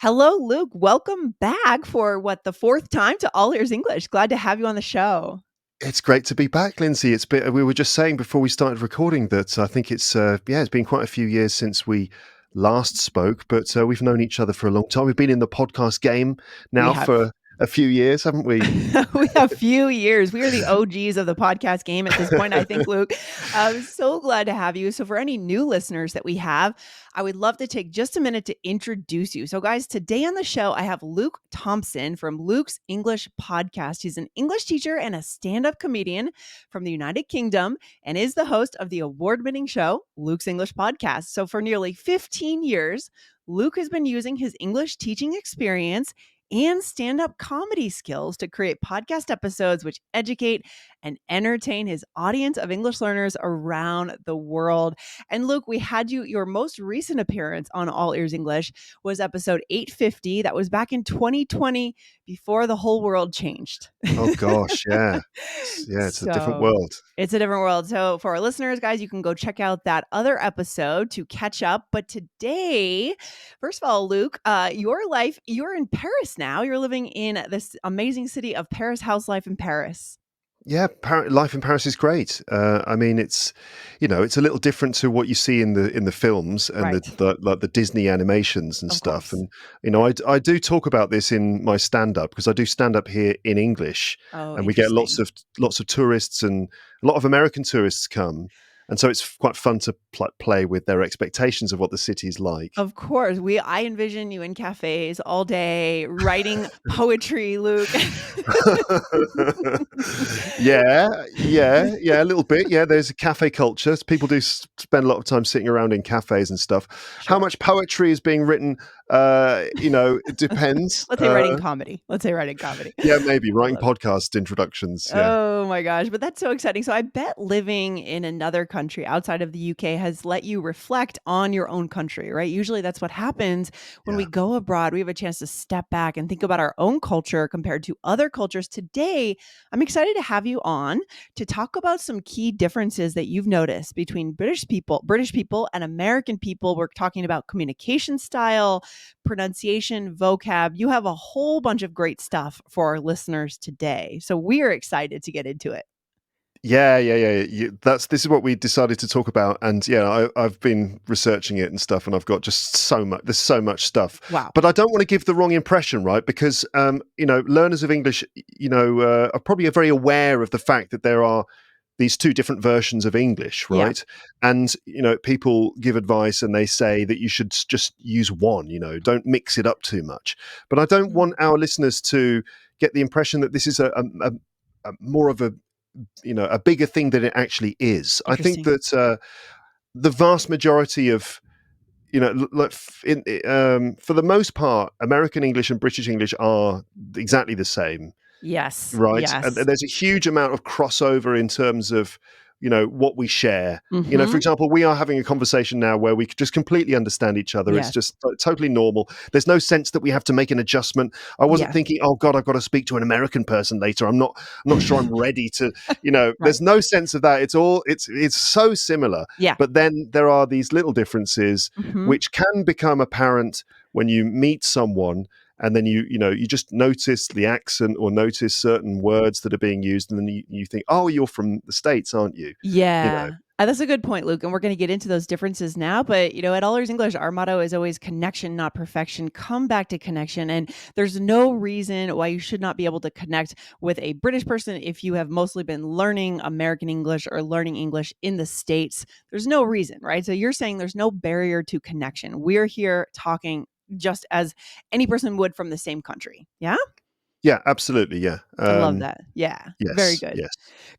Hello, Luke. Welcome back for the fourth time to All Ears English. Glad to have you on the show. It's great to be back, Lindsay. We were just saying before we started recording that I think it's been quite a few years since we last spoke, but we've known each other for a long time. We've been in the podcast game We now have for a few years, haven't we? we have few years. We are the OGs of the podcast game at this point, I think, Luke. I'm so glad to have you. So for any new listeners that we have, I would love to take just a minute to introduce you. So guys, today on the show, I have Luke Thompson from Luke's English podcast. He's an English teacher and a stand-up comedian from the United Kingdom and is the host of the award-winning show, Luke's English Podcast. So for nearly 15 years, Luke has been using his English teaching experience and stand-up comedy skills to create podcast episodes which educate and entertain his audience of English learners around the world. And Luke, we had your most recent appearance on All Ears English was episode 850. That was back in 2020 before the whole world changed. Oh gosh, yeah. It's a different So world. it's a different world. So for our listeners, guys, you can go check out that other episode to catch up. But today, first of all, Luke, you're in Paris now. You're living in this amazing city of Paris. How's life in Paris? Yeah, life in Paris is great. I mean, it's a little different to what you see in the films and Right. the Disney animations and Of stuff. course. And I do talk about this in my stand up because I do stand up here in English, Oh, and we get interesting. lots of tourists, and a lot of American tourists come, and so it's quite fun to play with their expectations of what the city's like. Of course. I envision you in cafes all day writing poetry, Luke. Yeah, a little bit. Yeah, there's a cafe culture. People do spend a lot of time sitting around in cafes and stuff. How Sure. much poetry is being written? It depends. Let's say writing comedy. Let's say writing comedy. Yeah, maybe I writing love it. podcast introductions. Yeah, Oh my gosh, but that's so exciting. So I bet living in another country outside of the UK has let you reflect on your own country, right? Usually that's what happens when we yeah. go abroad. We have a chance to step back and think about our own culture compared to other cultures. Today, I'm excited to have you on to talk about some key differences that you've noticed between British people and American people. We're talking about communication style, pronunciation, vocab. You have a whole bunch of great stuff for our listeners today. So we are excited to get into it. Yeah. This is what we decided to talk about, and yeah, I've been researching it and stuff, and I've got just so much. There's so much stuff, Wow. but I don't want to give the wrong impression, right? Because learners of English, are probably very aware of the fact that there are these two different versions of English, Yeah. right? And people give advice and they say that you should just use one. Don't mix it up too much. But I don't want our listeners to get the impression that this is a more of a bigger thing than it actually is. I think Interesting. that the vast majority of for the most part, American English and British English are exactly the same, Yes. right? And Yes. there's a huge amount of crossover in terms of what we share. For Mm-hmm. example, we are having a conversation now where we just completely understand each other. It's Yes. just totally normal. There's no sense that we have to make an adjustment. I wasn't Yeah. thinking, oh God, I've got to speak to an American person later. I'm not sure I'm ready to. There's Right. no sense of that. It's so similar. Yeah. But then there are these little differences Mm-hmm. which can become apparent when you meet someone, and then you just notice the accent or notice certain words that are being used, and then you think, oh, you're from the States, aren't you? you know Yeah. That's a good point, Luke. And we're going to get into those differences now. But, at All Ears English, our motto is always connection, not perfection. Come back to connection. And there's no reason why you should not be able to connect with a British person if you have mostly been learning American English or learning English in the States. There's no reason, right? So you're saying there's no barrier to connection. We're here talking just as any person would from the same country. Yeah? yeah, absolutely, yeah. I love that. Yeah. Very Yes, good. yes.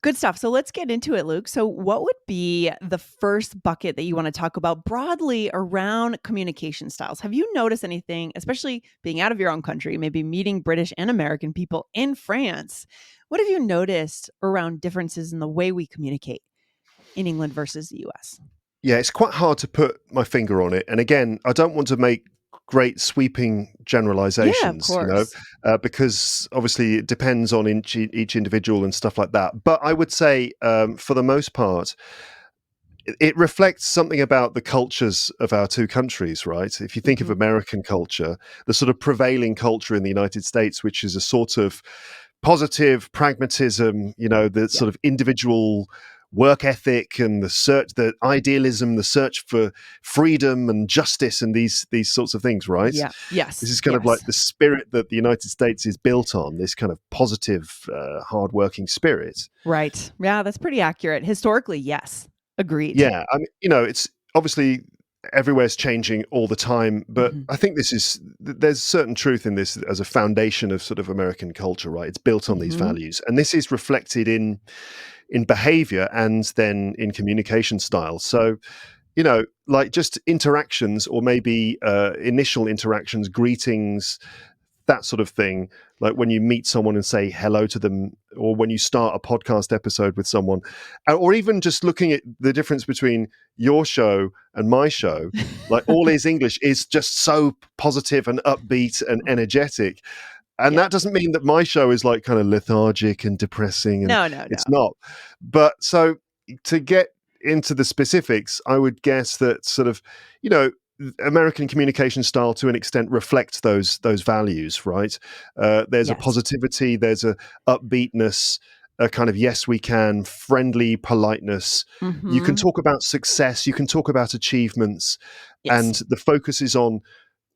Good stuff. So let's get into it, Luke. So, what would be the first bucket that you want to talk about broadly around communication styles? Have you noticed anything, especially being out of your own country, maybe meeting British and American people in France? What have you noticed around differences in the way we communicate in England versus the US? Yeah, it's quite hard to put my finger on it. And again, I don't want to make great sweeping Yeah, of generalizations, course. because obviously it depends on each individual and stuff like that. But I would say, for the most part, it reflects something about the cultures of our two countries, right? If you think of Mhm. American culture, the sort of prevailing culture in the United States, which is a sort of positive pragmatism, the Yeah. sort of individual work ethic and the idealism, the search for freedom and justice and these sorts of things, right? Yeah. This Yes. is kind of like Yes. the spirit that the United States is built on, this kind of positive, hardworking spirit. Right. Yeah, that's pretty accurate. Historically, yes. Agreed. Yeah, I mean, it's obviously everywhere's changing all the time, but Mhm. I think there's certain truth in this as a foundation of sort of American culture, right? It's built on these Mhm. values, and this is reflected in behavior and then in communication style. So, like just interactions or maybe initial interactions, greetings, that sort of thing, like when you meet someone and say hello to them, or when you start a podcast episode with someone, or even just looking at the difference between your show and my show, like All Is English is just so positive and upbeat and energetic. And Yeah. that doesn't mean that my show is like kind of lethargic and depressing, and No, no, no. it's not. But so to get into the specifics, I would guess that sort of, you know, American communication style to an extent reflects those values, right? There's a Yes. positivity, there's a upbeatness, a kind of yes we can, friendly politeness. You can Mhm. talk about success, you can talk about achievements, Yes. and the focus is on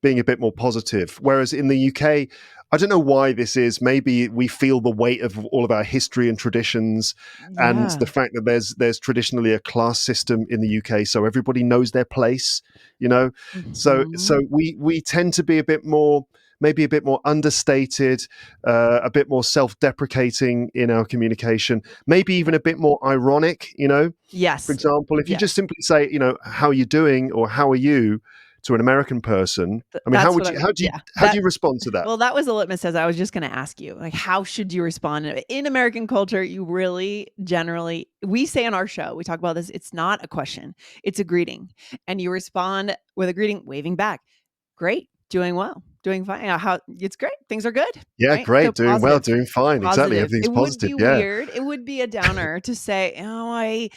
being a bit more positive. Whereas in the UK, I don't know why this is. Maybe we feel the weight of all of our history and traditions, and the Yeah. fact that there's traditionally a class system in the UK, so everybody knows their place. You know, so Mhm. we tend to be a bit more, maybe a bit more understated, a bit more self-deprecating in our communication, maybe even Yeah. a bit more ironic. For Yes. example, if you just Yes. simply say, how are you doing or how are you to an American person, I mean, That's what I yeah. how do you respond to that? Well, that was a litmus test. I was just gonna ask you, like, how should you respond? In American culture, you really generally we say on our show, we talk about this, it's not a question, it's a greeting. And you respond with a greeting, waving back. Great, doing well, doing fine. How it's great, things are good, Yeah, right? So great, doing well, positive. doing fine. Exactly, Positive. everything's It would positive. be Yeah. weird. It would be a downer to say, "Oh, I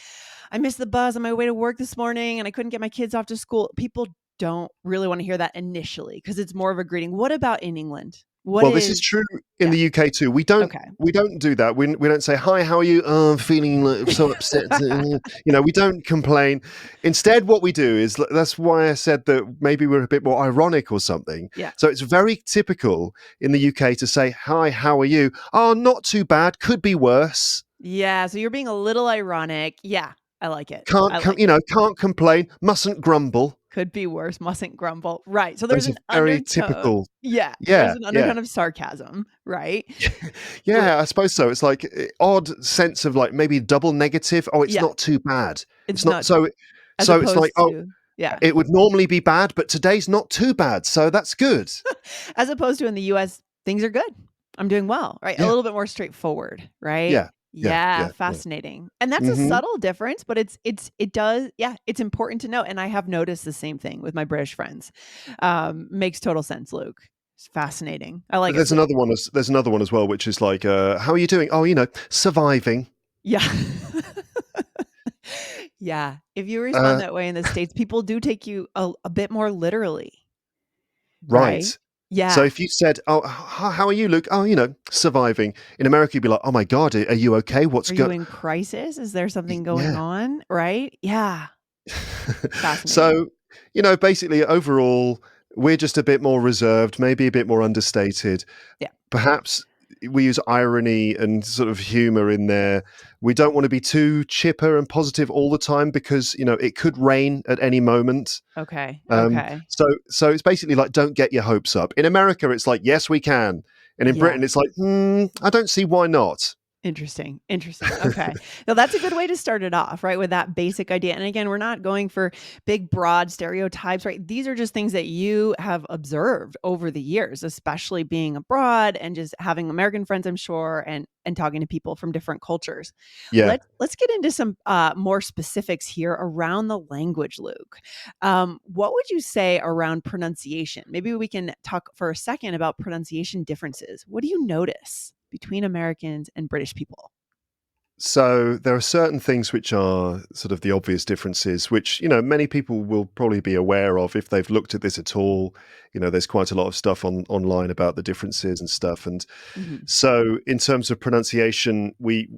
missed the bus on my way to work this morning and I couldn't get my kids off to school." People don't really want to hear that initially because it's more of a greeting. What about in England? What Well, this is is true in Yeah. the UK too. We Okay. don't do that. We don't say, "Hi, how are you? Oh, I'm feeling like so upset." We don't complain. Instead, what we do is that's why I said that maybe we're a bit more ironic or something. Yeah. So it's very typical in the UK to say, "Hi, how are you? Oh, not too bad. Could be worse. Yeah, so you're being a little ironic. Yeah, I like it. Can't I com- like it. can't complain. Mustn't grumble." Could be worse, mustn't grumble. Right. So there's Those are an very undertone. typical. Yeah, there's Yeah, an yeah. undertone of sarcasm, right? Wh- Yeah, I suppose so. It's like odd sense of like maybe double negative. Oh, it's Yeah, not too bad. it's It's not not so. as So it's like, opposed oh, to yeah. it would normally be bad, but today's not too bad, so that's good. As opposed to in the US, things are good. I'm doing well, right? A Yeah, little bit more straightforward, right? yeah, yeah, Yeah, yeah, yeah. fascinating. And that's a Hmm. subtle difference, but it does, yeah, it's important to know. And I have noticed the same thing with my British friends. Makes total sense, Luke. It's fascinating. I like it. There's So, another one. There's another one as well, which is like, how are you doing? Oh, surviving. yeah. Yeah. If you respond Uh, that way in the States, people do take you a bit more literally, right? right. So Yeah. if you said, "Oh, how are you, Luke?" Oh, surviving. In America, you'd be like, "Oh my God, are you okay? What's Are you good?" in crisis? Is there something going Yeah. on? Right? Yeah. Fascinating. So, basically, overall, we're just a bit more reserved, maybe a bit more understated. Yeah. Perhaps we use irony and sort of humor in there. We don't want to be too chipper and positive all the time because, it could rain at any moment. Okay. Um, Okay. so it's basically like, don't get your hopes up. In America, it's like, yes, we can. And in Yeah. Britain, it's like, I don't see why not. Interesting. Interesting. Okay. Now that's a good way to start it off, right? With that basic idea. And again, we're not going for big, broad stereotypes, right? These are just things that you have observed over the years, especially being abroad and just having American friends, I'm sure, and talking to people from different cultures. Yeah. Let's get into some more specifics here around the language, Luke. What would you say around pronunciation? Maybe we can talk for a second about pronunciation differences. What do you notice between Americans and British people? So there are certain things which are sort of the obvious differences, which, many people will probably be aware of if they've looked at this at all. There's quite a lot of stuff online about the differences and stuff. And Mhm. so in terms of pronunciation, we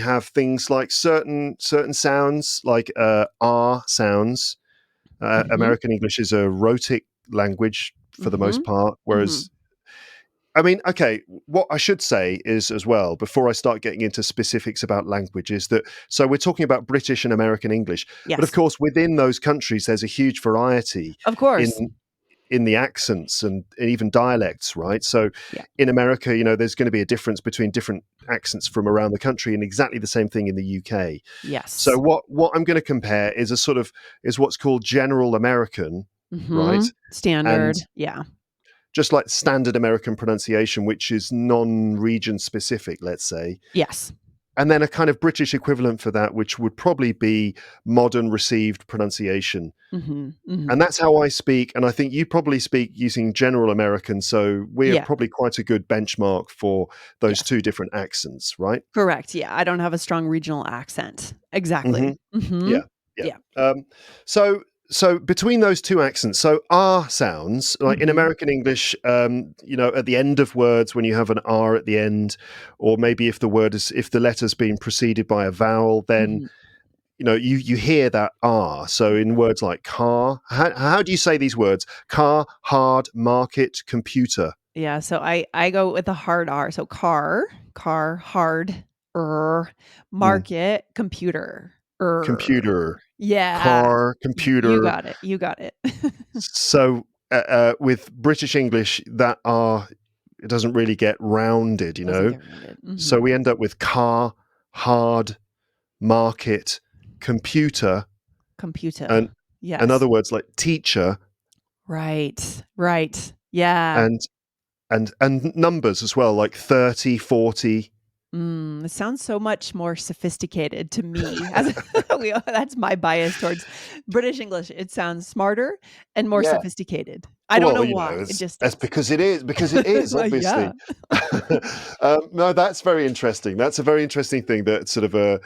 have things like certain sounds, like R sounds. Mhm. American English is a rhotic language for the most Mhm. part, Mhm. whereas I mean, okay, what I should say is as well, before I start getting into specifics about language, is that so we're talking about British and American English, but of Yes. course within those countries there's a huge variety Of in course. the accents and even dialects, right? So Yeah. in America, there's going to be a difference between different accents from around the country, and exactly the same thing in the UK. So Yes. what I'm going to compare is is what's called general American, right? Mhm. And Standard. Yeah. just like standard American pronunciation, which is non-region specific, let's say. Yes. And then a kind of British equivalent for that, which would probably be modern received pronunciation. Mhm. Mhm. And that's how I speak. And I think you probably speak using general American. So we're Yeah. probably quite a good benchmark for those Yes. two different accents, right? Correct. Yeah. I don't have a strong regional accent. Exactly. Hmm. Mhm. Yeah, yeah. Yeah. So between those two accents, so R sounds like in Mhm. American English, at the end of words when you have an R at the end, or maybe if the letter's been preceded by a vowel, then Mhm. you hear that R. So in words like car, how do you say these words? Car, hard, market, computer, Yeah, so I go with the hard R. So car, hard, mm, market, computer, computer, Yeah. car, You computer. got it. You got it. So with British English, that R, it doesn't really get rounded, Doesn't get rounded. So Mhm. we end up with car, hard, market, computer, Computer. and Yes. other words like teacher Right. Right. Yeah. and numbers as well, like 30, 40. It sounds so much more sophisticated to me as that's my bias towards British English. It sounds smarter and more Yeah. sophisticated. I don't Well, know why. It just that's does. because it is Yeah. obviously. No, that's very interesting. That's a very interesting thing that sort of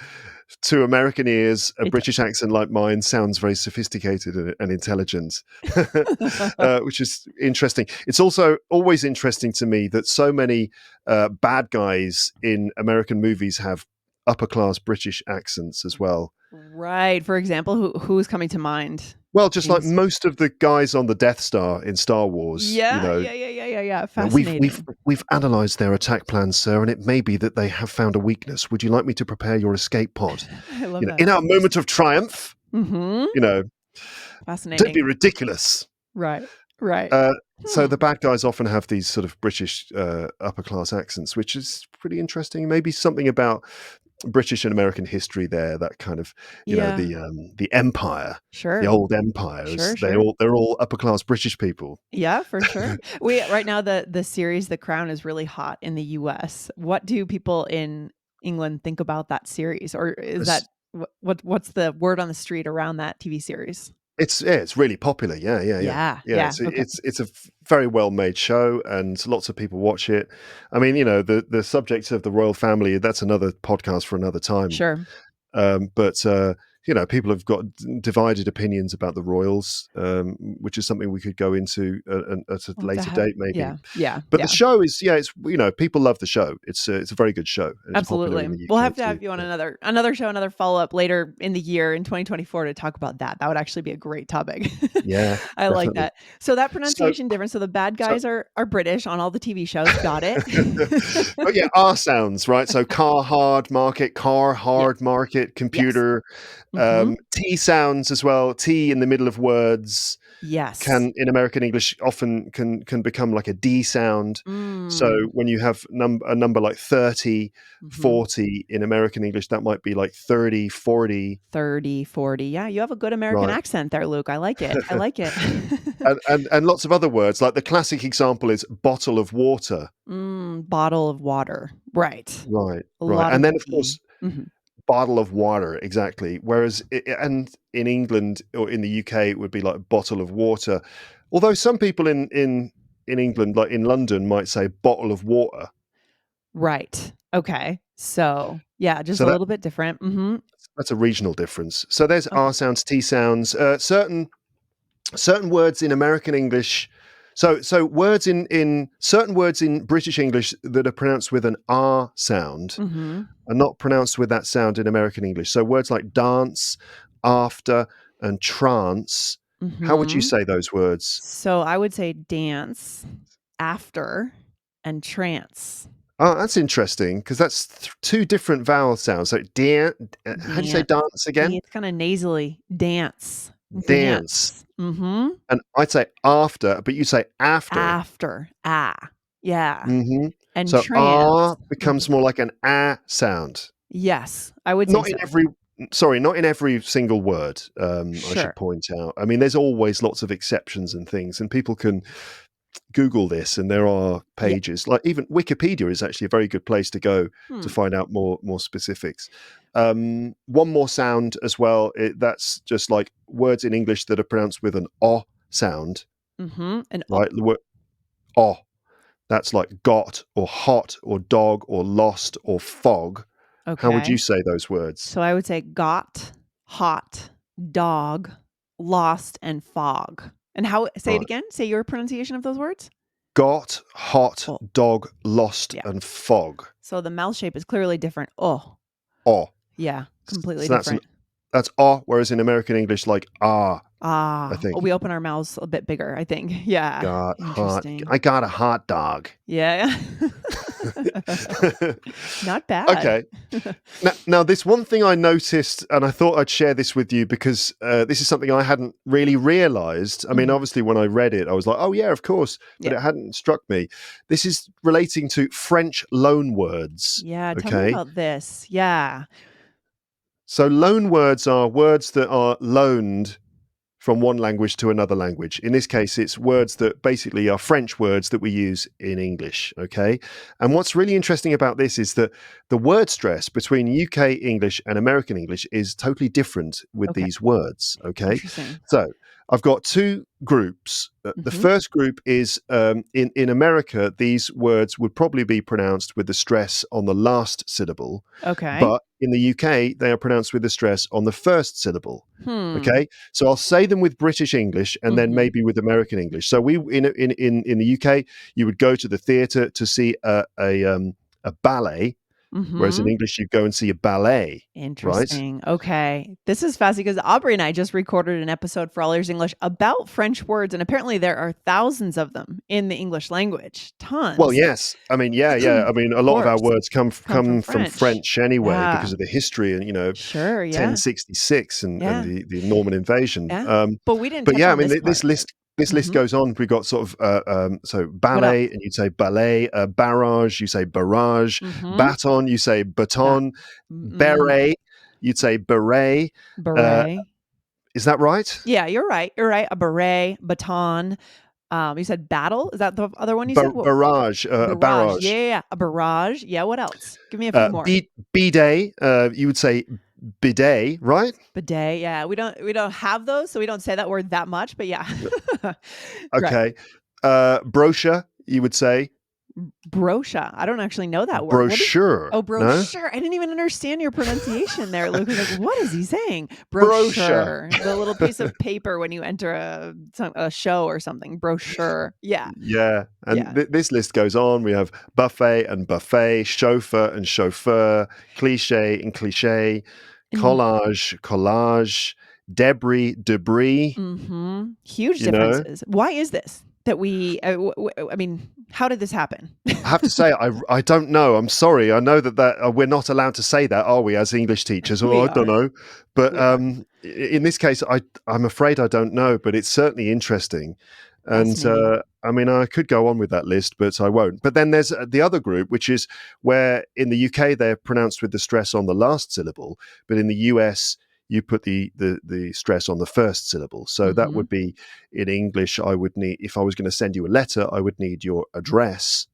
to American ears, a It British accent like mine sounds very sophisticated and intelligent, which is interesting. It's also always interesting to me that so many bad guys in American movies have upper class British accents as well. Right. For example, who's coming to mind? Well, just like Names. most of the guys on the Death Star in Star Wars, Yeah, yeah, yeah, yeah, yeah, yeah. we've Fascinating. analysed their attack plans, sir, and it may be that they have found a weakness. Would you like me to prepare your escape pod? I love that. In our moment of triumph, Mhm. you know, don't be Fascinating. ridiculous. Right. Right. Uh, so Hmm. the bad guys often have these sort of British upper class accents, which is pretty interesting. Maybe something about British and American history there. That kind of, Yeah. the empire, the Sure. old empires. Sure, sure. They're all upper class British people. Yeah, for sure. We right now the series The Crown is really hot in the US. What do people in England think about that series? Or is that what's the word on the street around that TV series? It's really popular. Yeah, yeah, yeah. Yeah, Yeah, yeah, okay. it's a very well made show, and lots of people watch it. I mean, the subject of the royal family, that's another podcast for another time. Sure. But people have got divided opinions about the royals, which is something we could go into at a We'll have to later have date, maybe. yeah, yeah, But the yeah. show is, yeah, it's people love the show. It's a very good show, and it's popular Absolutely. in the We'll UK have to too. have you on Yeah, another show, another follow-up later in the year in 2024 to talk about that. That would actually be a great topic. yeah, I like definitely. that. So that So, pronunciation difference, so the bad so guys are British on all the TV shows. Got it. but yeah, R sounds, right? So car Yes. hard market, Yes. computer. Mhm. T sounds as well. T in the middle of words Yes. can in American English often can become like a D sound. So Mm. when you have a number like 30, Mhm. 40 in American English, that might be like 30, 40, 30, 40. Yeah, you have a good American right? accent there, Luke. I like it. I like it. And lots of other words. Like the classic example is bottle of water. Bottle of water. Right. Right, A right. lot And of then of D. course Mhm. bottle of water, exactly. Whereas and in England or in the UK, it would be like bottle of water. Although some people in England, like in London, might say bottle of water. Right. Okay. So, yeah, just So a little bit different. that's a regional difference. So there's Okay. R sounds, T sounds, certain words in American English. So words in certain words in British English that are pronounced with an R sound Mhm. are not pronounced with that sound in American English. So words like dance, after, and trance. How would you Mhm. say those words? So I would say dance, after, and trance. Oh, that's interesting because that's two different vowel sounds. So dan, how do you say Dance. dance again? It's kinda nasally. Dance. Dance. Dance. Mhm. And I'd say after, but you say after. After. Ah. Yeah. Mhm. And So trance. R becomes more like an ah sound. Yes, I would say Not in so. every sorry, not in every single word, I should Sure. point out. I mean, there's always lots of exceptions and things, and people can Google this, and there are Yeah. pages. Like even Wikipedia is actually a very good place to go to Hmm. find out more specifics. One more sound as well, that's just like words in English that are pronounced with an "o" sound, Mhm. And right? The word "o." That's like got or hot or dog or lost or fog. How would you okay. say those words? So I would say got, hot, dog, lost, and fog. And how say it Right. again? Say your pronunciation of those words? Got, hot, Oh, dog, lost, yeah. and fog. So the mouth shape is clearly different. Oh, Oh. yeah, completely So different. that's oh, whereas in American English, like ah, I Ah, oh, think. we open our mouths a bit bigger, I think. Yeah. Got hot. Interesting. I got a hot dog. Yeah. Not bad. Okay. Now, this one thing I noticed, and I thought I'd share this with you because this is something I hadn't really realized. I mean, Mhm. obviously, when I read it, I was like, oh, yeah, of course, but Yeah. it hadn't struck me. This is relating to French loan words. Yeah, tell me Okay. about this. Yeah. So, loan words are words that are loaned from one language to another language. In this case, it's words that basically are French words that we use in English. Okay. And what's really interesting about this is that the word stress between UK English and American English is totally different with Okay. these words. Okay. Interesting. So I've got two groups. The Mhm. first group is in America, these words would probably be pronounced with the stress on the last syllable, Okay. but in the UK, they are pronounced with the stress on the first syllable. Hmm. Okay, so I'll say them with British English and then Mhm. maybe with American English. So we in the UK, you would go to the theatre to see a ballet, whereas in Mhm. English you go and see a ballet, right? Interesting. Okay. This is fascinating because Aubrey and I just recorded an episode for All Ears English about French words, and apparently there are thousands of them in the English language. Well, Tons. yes, I mean, yeah. I mean, a Of lot of our course. words Come from come from French. French anyway Yeah. because of the history and Sure. Yeah. 1066 and Yeah. the Norman invasion. Yeah. But we didn't But touch yeah, I on mean, this part. this list Mhm. goes on. We've got sort of so What else? ballet, and you'd say ballet, barrage, you say barrage, Mhm. baton, you say That baton, mm, beret, you'd say beret. Uh, beret. is that right? Yeah, you're right. You're right. A beret, baton. You said battle. Is that the other one you said? What Barrage, a barrage. Yeah, barrage. yeah, yeah. A barrage. Yeah, what else? Give me a few more. Bidet, you would say bidet, right? Bidet. Yeah. We don't have those, so we don't say that word that much, but yeah. Right. Okay. Brochure, you would say Brochure. I don't actually know that word. What is brochure. Oh, No, brochure. I didn't even understand your pronunciation there, Luke. I was like, what is he saying? brochure. Brochure. The little piece of paper when you enter a show or something. Brochure. Yeah. Yeah, and Yeah. this list goes on. We have buffet and buffet, chauffeur and chauffeur, cliche and cliche, And collage, debris. huge You know, differences. Why is this that we I mean, how did this happen? I have to say, I don't know. I'm sorry. I know that we're not allowed to say that, are we, as English teachers? Oh, We I don't are. know. But We are. in this case, I'm afraid I don't know. But it's certainly interesting. And Fascinating. I mean, I could go on with that list, but I won't. But then there's the other group, which is where in the UK they're pronounced with the stress on the last syllable, but in the US you put the stress on the first syllable. So that Mhm. would be in English. I would need, if I was going to send you a letter, I would need your address,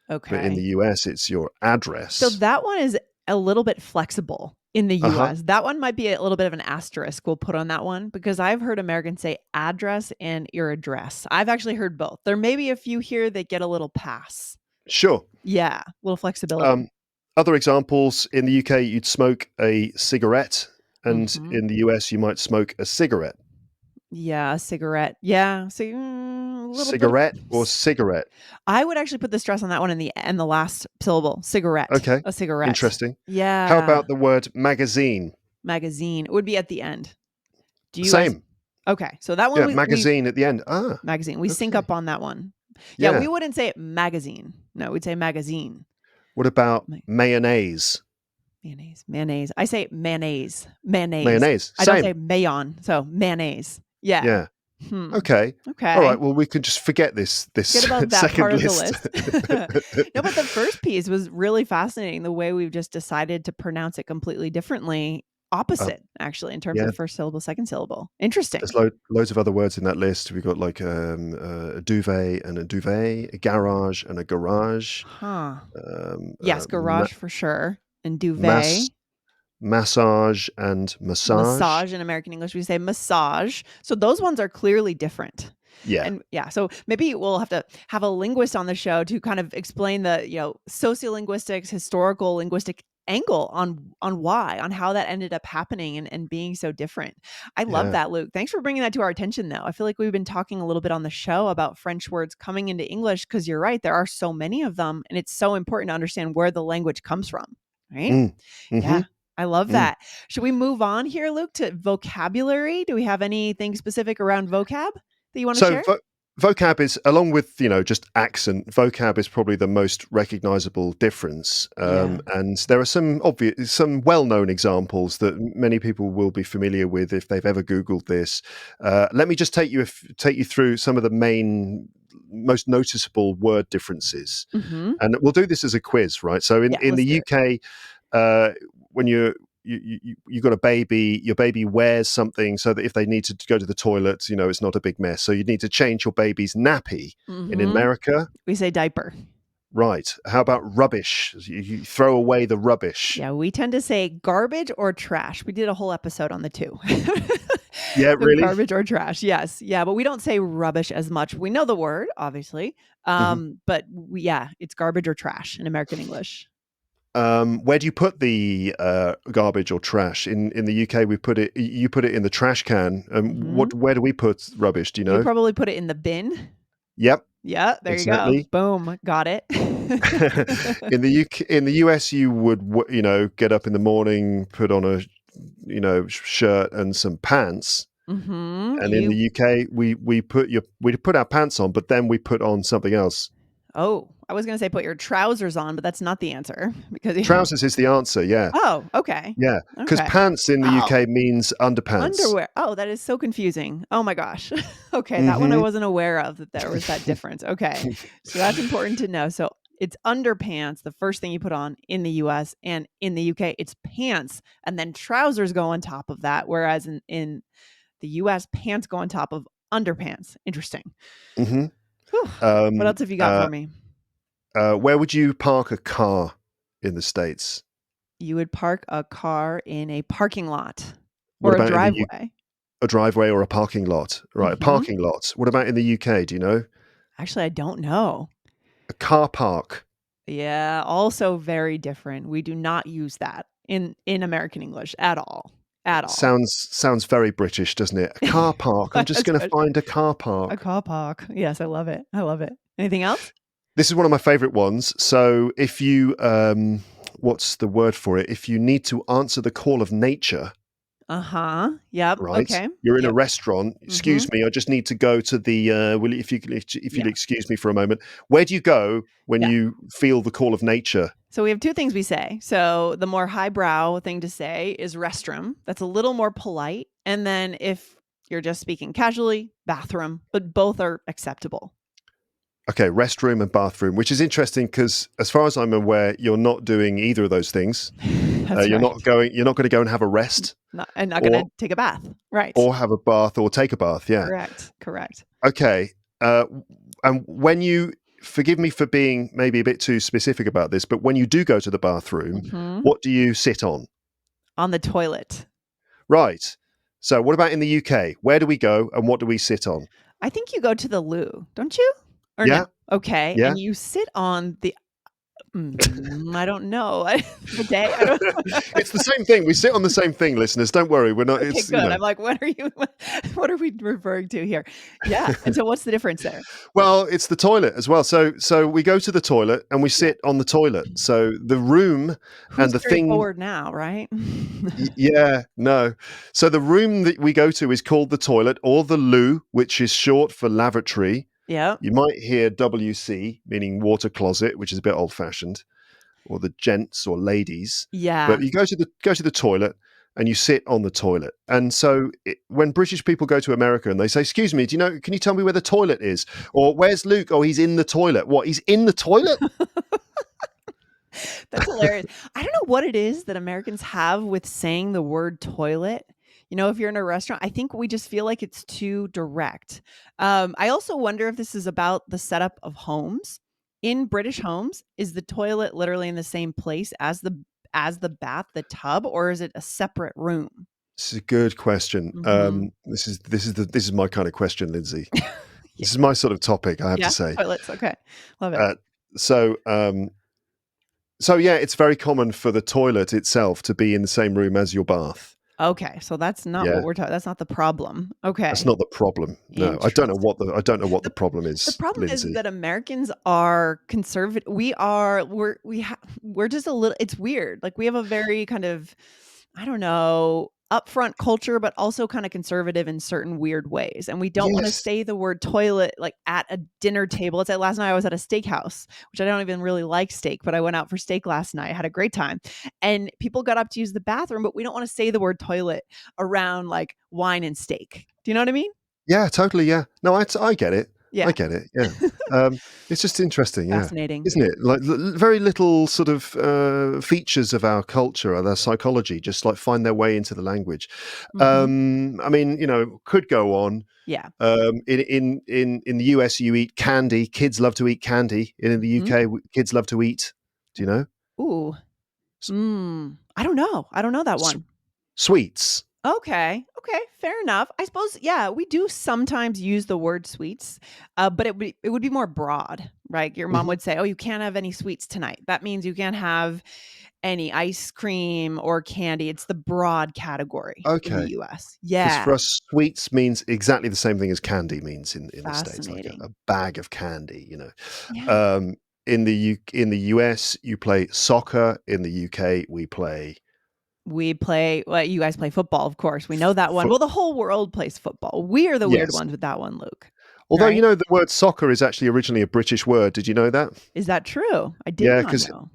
but in the Okay. US it's your So address. that one is a little bit flexible in the Uh-huh. US. That one might be a little bit of an asterisk we'll put on that one because I've heard Americans say address and your address. I've actually heard both. There may be a few here that get a little pass. Sure. Yeah, little Um, flexibility. Other examples, in the UK, you'd smoke a cigarette, and Hmm. in the US, you might smoke a cigarette. Yeah, a cigarette. Yeah, so a little bit of. Cigarette or cigarette? I would actually put the stress on that one in the last syllable. Cigarette. Okay, A cigarette. interesting. How Yeah. about the word magazine? Magazine. It would be at the end. Do you guys? Same. Okay, so that one Yeah, we magazine at the end. Ah, magazine. We sync okay. up on that one. Yeah, we Yeah. wouldn't say it magazine. No, we'd say magazine. What about Ma- mayonnaise? Mayonnaise. Mayonnaise. I say mayonnaise. Mayonnaise. Mayonnaise. I don't say Same. mayon. So mayonnaise. Yeah. Yeah. Hmm. Okay. All right. Okay. Well, we can just forget this Forget about that second part of the list. list. No, but the first piece was really fascinating. The way we've just decided to pronounce it completely differently, Um, opposite actually, in terms yeah, of first syllable, second syllable. Interesting. there's loads of other words in that list. We've got like a duvet and a duvet, a garage and a garage, Huh. um, Yes, ma- garage for sure. And mass duvet. massage and massage. Massage in American English, we say massage. So those ones are clearly different. Yeah, And yeah, so maybe we'll have to have a linguist on the show to kind of explain the, sociolinguistics, historical linguistic angle on why, on how that ended up happening and being so different. I love yeah. that, Luke. Thanks for bringing that to our attention though. I feel like we've been talking a little bit on the show about French words coming into English because you're right, there are so many of them and it's so important to understand where the language comes from, right? Mm. Yeah. Hmm. I love Mm. that. Should we move on here, Luke, to vocabulary? Do we have anything specific around vocab that you want to So share? vocab is, along with just accent, vocab is probably the most recognizable difference. Yeah. And there are some well-known examples that many people will be familiar with if they've ever Googled this. Let me just take you through some of the most noticeable word differences, Mhm. and we'll do this as a quiz, right? So Yeah, in let's the do it. UK, when you got a baby, your baby wears something so that if they need to go to the toilet, it's not a big mess. So you need to change your baby's nappy. In Mhm. America, We say diaper. right? How about rubbish? You throw away the rubbish. Yeah, we tend to say garbage or trash. We did a whole episode on the two. Yeah, So really. garbage or trash. Yes. Yeah, but we don't say rubbish as much. We know the word, obviously. Hmm. But yeah, it's garbage or trash in American English. Where do you put the garbage or trash? In the UK, we put it. You put it in the trash can. Mhm. Where do we put rubbish? Do you You know? probably put it in the bin. Yep, Yeah, there you go. exactly. Boom, got it. In the UK, in the US, you would get up in the morning, put on a shirt and some pants, Mhm. and in the You UK, we put our pants on, but then we put on something else. Oh, I was gonna say put your trousers on, but that's not the answer because you Trousers is the answer. Yeah, Oh, okay. yeah, because Okay. pants in the Oh, UK means underpants. underwear. Oh, that is so confusing. Oh my gosh. Okay, that one I Hmm. wasn't aware of that there was that difference. Okay. So that's important to know. So it's underpants, the first thing you put on in the US, and in the UK it's pants and then trousers go on top of that, whereas in the US pants go on top of underpants. Interesting. Hmm. Whew. What Um, else have you got uh, for me? where would you park a car in the States? You would park a car in a parking lot What or a about in the driveway. a driveway or a parking lot? Right, a Mhm. parking lot. What about in the UK? Do you know? Actually, I don't know. A car park. Yeah, also very different. We do not use that in American English at all. At all. Sounds very British, doesn't it? A car park. I'm just going to Especially find a car a park. car park. Yes, I love it. I love it. Anything else? This is one of my favorite ones. So if you what's the word for it? If you need to answer the call of nature, Uh-huh. Yep. right? Okay. You're in a Yep. restaurant. Excuse Mhm. me, I just need to go to the will you, if Yeah. you'll excuse me for a moment. Where do you go when Yeah. you feel the call of nature? So we have two things we say. So the more highbrow thing to say is restroom. That's a little more polite. And then if you're just speaking casually, bathroom, but both are acceptable. Okay, restroom and bathroom, which is interesting because, as far as I'm aware, you're not doing either of those things. That's right. You're not going to go and have a rest Not or gonna take a bath. Right. have a bath or take a bath. Yeah. Correct. Correct. Okay. Uh, and when you forgive me for being maybe a bit too specific about this, but when you do go to the bathroom, Mhm. what do you sit on? On the toilet. Right. So, what about in the UK? Where do we go and what do we sit on? I think you go to the loo, don't you? Or no? Yeah. Okay, Yeah. and you sit on the I don't know. Bidet? I don't. It's the same thing. We sit on the same thing, listeners. Don't worry. We're not. Okay, It's you good. know. I'm like, what are you? What are we referring to here? Yeah. And so, what's the difference there? Well, it's the toilet as well. So we go to the toilet and we Yeah. sit on the toilet. So the room and Who's the thing. straightforward now, right? Yeah, no. So the room that we go to is called the toilet or the loo, which is short for lavatory. Yeah. You might hear WC, meaning water closet, which is a bit old-fashioned, or the gents or ladies. Yeah. But you go to the toilet and you sit on the toilet. And so when British people go to America and they say, "Excuse me, can you tell me where the toilet is?" Or "Where's Luke?" "Oh, he's in the toilet." "What? He's in the toilet?" That's hilarious. I don't know what it is that Americans have with saying the word toilet. If you're in a restaurant, I think we just feel like it's too direct. I also wonder if this is about the setup of homes. In British homes, is the toilet literally in the same place as the bath, the tub, or is it a separate room? This is a good question. Hmm. This is my kind of question, Lindsay. Yeah. This is my sort of topic, I have to Yeah. say. Toilets. Okay. Love it. Uh, so, so yeah, it's very common for the toilet itself to be in the same room as your bath. Okay. So that's not what Yeah, we're talking. That's not the problem. that's Okay. not the problem. No, Interesting. I don't know what the The problem the is, problem is Lindsay. that Americans are conservative. We're just a little, it's weird. Like we have a very kind of, I don't know, upfront culture, but also kind of conservative in certain weird ways. And we don't want to Yes. say the word toilet like at a dinner table. It's like last night I was at a steakhouse, which I don't even really like steak, but I went out for steak last night. I had a great time. And people got up to use the bathroom, but we don't want to say the word toilet around like wine and steak. Do you know what I mean? Yeah, totally. Yeah. No, I get it. I Yeah. get it. Yeah. It's just interesting. Yeah. Fascinating. Isn't it? Like very little sort of features of our culture or their psychology just like find their way into the language. Hmm. I mean, could go on. Yeah. In the US, you eat candy. Kids love to eat candy. In the Mhm. UK, kids love to eat. Do you know Ooh. S- I don't know. I don't know that s- one. sweets? Okay. Okay. Fair enough. I suppose, yeah, we do sometimes use the word sweets, but it would be more broad, right? Your mom Hmm. would say, "Oh, you can't have any sweets tonight." That means you can't have any ice cream or candy. It's the broad category in the Okay, US. because Yeah. for us, sweets means exactly the same thing as candy means in the states, like Fascinating. a bag of candy. Yeah. Um, in the US, you play soccer. In the UK, we play Well, you guys play football, of course. We know that one. foot. Well, the whole world plays football. We are the weird Yes, ones with that one, Luke. although Right? the word soccer is actually originally a British word. Did you know that? Is that true? I did Yeah, not because know.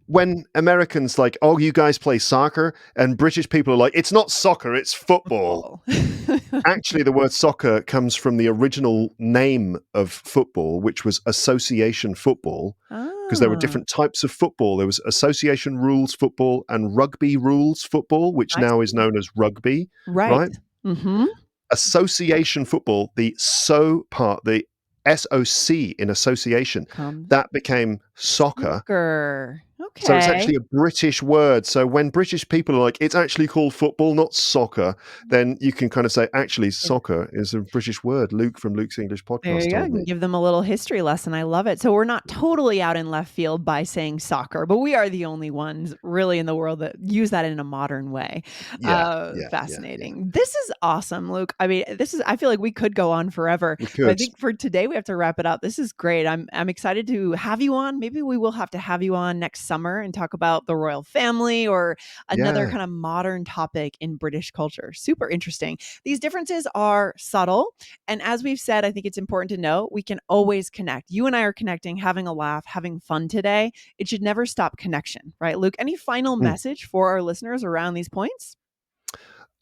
when Americans like, "Oh, you guys play soccer," and British people are like, "It's not soccer, it's football." Football. Actually, the word soccer comes from the original name of football, which was association football, because there were Ah, different types of football. There was association rules football and rugby rules football, which I now is see. known as rugby, Right. right? Mhm. Association football, the so part, the SOC in association, Comes that became soccer. soccer. So it's Okay. actually a British word. So when British people are like, it's actually called football, not soccer, then you can kind of say, actually, soccer is a British word. Luke from Luke's English There podcast you go. told You can me. give them a little history lesson. I love it. So we're not totally out in left field by saying soccer, but we are the only ones really in the world that use that in a modern way. Yeah, yeah, yeah, yeah. Fascinating. This is awesome, Luke. I mean, I feel like we could go on forever, We but I could. think for today we have to wrap it up. This is great. I'm excited to have you on. Maybe we will have to have you on next summer and talk about the royal family or another Yeah. kind of modern topic in British culture. Super interesting. These differences are subtle. And as we've said, I think it's important to know we can always connect. You and I are connecting, having a laugh, having fun today. It should never stop connection, right? Luke, any final Mm. message for our listeners around these points?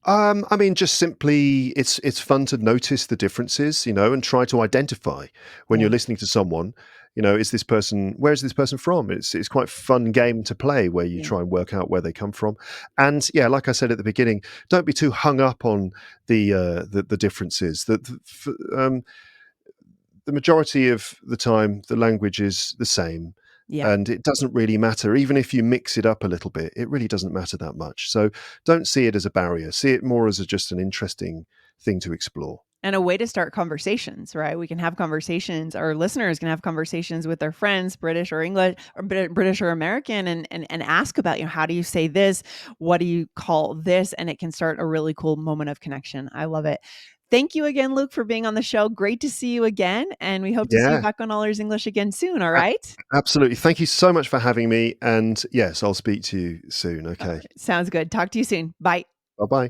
I mean, just simply, it's fun to notice the differences, and try to identify when Yeah. you're listening to someone. Is this person? Where is this person from? It's quite a fun game to play where you Yeah. try and work out where they come from. And yeah, like I said at the beginning, don't be too hung up on the differences. The majority of the time, the language is the same. Yeah. And it doesn't really matter. Even if you mix it up a little bit, it really doesn't matter that much. So don't see it as a barrier. See it more as just an interesting thing to explore. And a way to start conversations, right? We can have conversations. Our listeners can have conversations with their friends, British or English, or British or American, and ask about, how do you say this? What do you call this? And it can start a really cool moment of connection. I love it. Thank you again, Luke, for being on the show. Great to see you again. And we hope to see you Yeah, back on All Ears English again soon. All a- right. absolutely. Thank you so much for having me. And yes, I'll speak to you soon. All Okay. right. Sounds good. Talk to you soon. Bye. Bye bye.